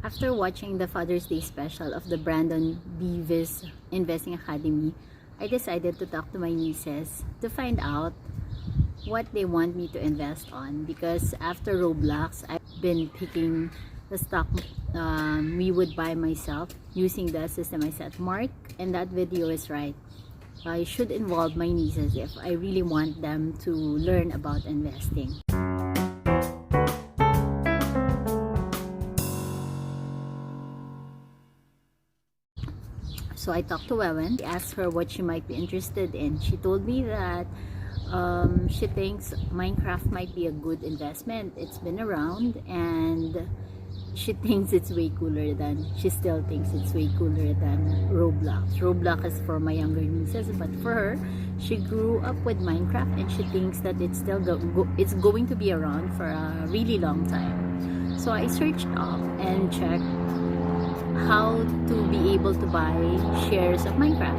After watching the Father's Day special of the Brandon Beavis Investing Academy, I decided to talk to my nieces to find out what they want me to invest on, because after Roblox, I've been picking the stock we would buy myself using the system I set. Mark, and that video is right. I should involve my nieces if I really want them to learn about investing. So I talked to Wewen, asked her what she might be interested in. She told me that she thinks Minecraft might be a good investment. It's been around and she thinks it's way cooler than, she still thinks it's way cooler than Roblox. Roblox is for my younger nieces, but for her, she grew up with Minecraft and she thinks that it's still it's going to be around for a really long time. So I searched up and checked how to be able to buy shares of Minecraft.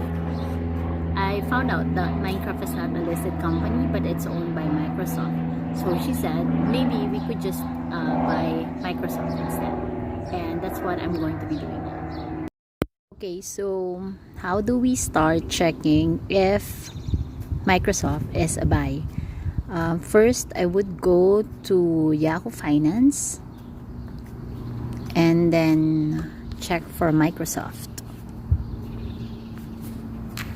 I found out that Minecraft is not a listed company, but it's owned by Microsoft. So she said maybe we could just buy Microsoft instead, and that's what I'm going to be doing now. Okay, so how do we start checking if Microsoft is a buy? First, I would go to Yahoo Finance and then check for Microsoft.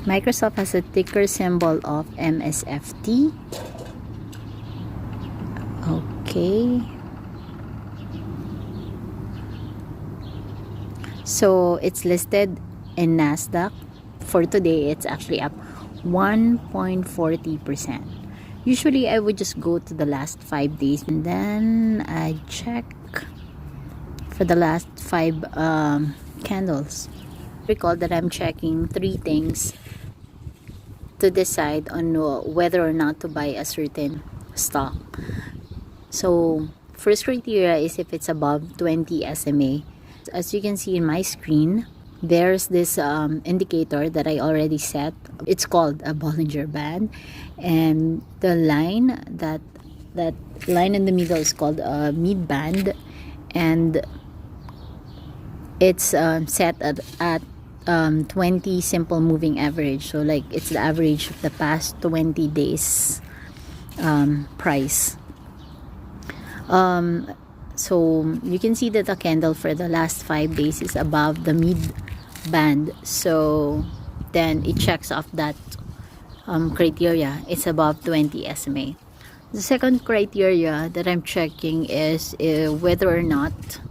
Microsoft has a ticker symbol of MSFT. Okay. So it's listed in NASDAQ. For today, it's actually up 1.40%. Usually, I would just go to the last 5 days and then I check for the last 5 candles. Recall that I'm checking 3 things to decide on whether or not to buy a certain stock. So first criteria is if it's above 20 SMA. As you can see in my screen, there's this indicator that I already set. It's called a Bollinger Band, and the line that line in the middle is called a mid band, and it's set at 20 simple moving average. So like it's the average of the past 20 days price. So you can see that the candle for the last 5 days is above the mid band, so then it checks off that criteria. It's above 20 SMA. The second criteria that I'm checking is whether or not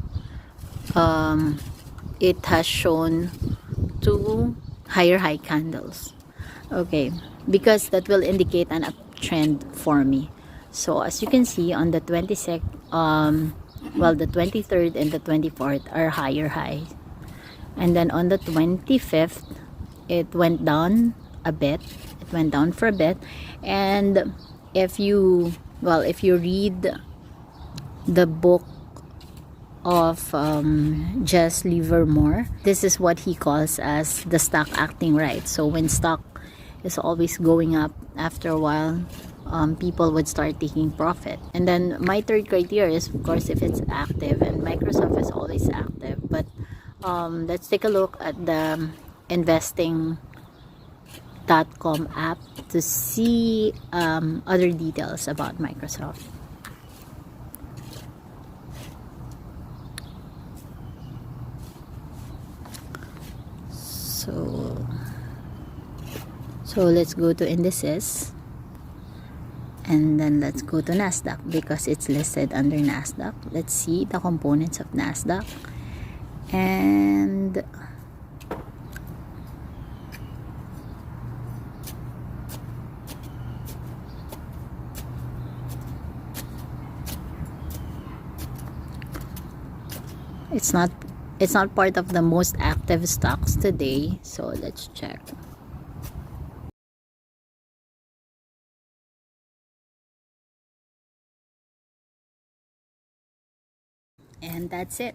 it has shown 2 higher high candles. Okay, because that will indicate an uptrend for me. So as you can see on the 26th, the 23rd and the 24th are higher high, and then on the 25th it went down a bit. It went down for a bit, and if you read the book of Jess Livermore, this is what he calls as the stock acting right. So when stock is always going up, after a while people would start taking profit. And then my third criteria is, of course, if it's active, and Microsoft is always active. But let's take a look at the investing.com app to see other details about Microsoft. So let's go to indices, and then let's go to NASDAQ because it's listed under NASDAQ. Let's see the components of NASDAQ, and it's not part of the most active stocks today, so let's check. And that's it.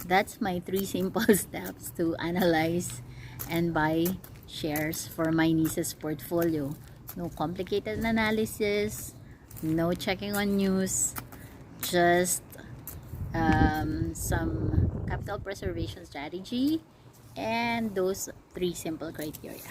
That's my 3 simple steps to analyze and buy shares for my niece's portfolio. No complicated analysis, no checking on news, just some capital preservation strategy, and those three simple criteria.